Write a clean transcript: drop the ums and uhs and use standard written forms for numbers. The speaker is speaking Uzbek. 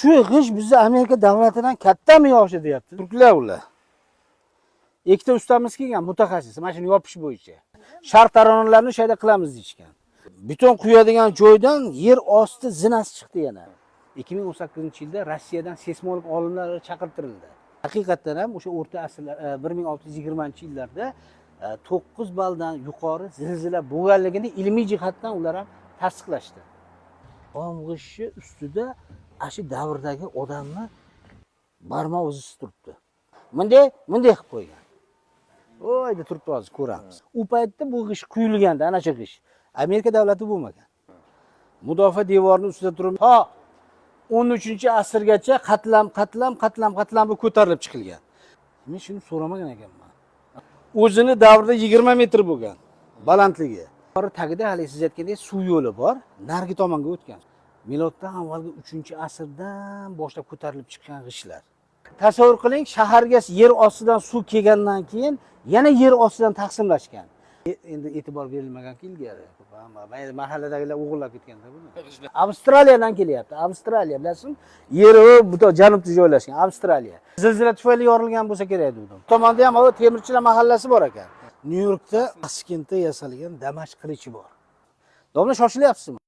Shu g'ish bizni Amerika davlatidan kattami yoshi deyapti. Turklar ular. Ikkita ustamiz kelgan mutaxassis, mana shuni yopish bo'yicha. Shart taronalarni shayda qilamiz deyishgan. Beton quyadigan joydan yer osti zinasi chiqdi yana. 2018-yilda Rossiyadan seysmolog olimlar chaqirtirildi. Haqiqatan ham o'sha o'rta asrlar 1620-yillarda 9 balldan yuqori zilzila bo'lganligini ilmiy jihatdan ular ham tasdiqlashdi. Qomg'ishni ustida shu davrdagi odamni barmoq izi turibdi. Bunday qilib qo'ygan. Oyda turibdi hozir ko'ramiz. U paytda bu g'ish quyilganda, ana shu g'ish Amerika davlati bo'lmagan. Mudofaa devorining ustida turib, 13-asrgacha qatlam bu ko'tarilib chiqilgan. Men shuni so'ramagan ekanman. O'zini davrida 20 metr bo'lgan balandligi. Yuqori tagida hali siz aytgandek suv yo'li bor, nargi tomonga o'tgan. Miloddan avvalgi 3-asrdan boshlab ko'tarilib chiqqan g'ishlar. Tasavvur qiling, shaharga yer ostidan suv kelgandan keyin yana yer ostidan taqsimlashgan. Endi e'tibor berilmagan-ki ilgari. Mayli mahalladagilar o'g'irlab ketganda buni. Avstraliyadan kelyapti. Avstraliya bilasizmi? Yeri bu janubda joylashgan Avstraliya. Zilzila tufayli yorilgan bo'lsa kerak dedim. Tomonda ham temirchilar mahallasi bor ekan. Nyu-Yorkda Toshkentda yasalgan Damashq qilichi bor. Domla shoshilyapsizmi?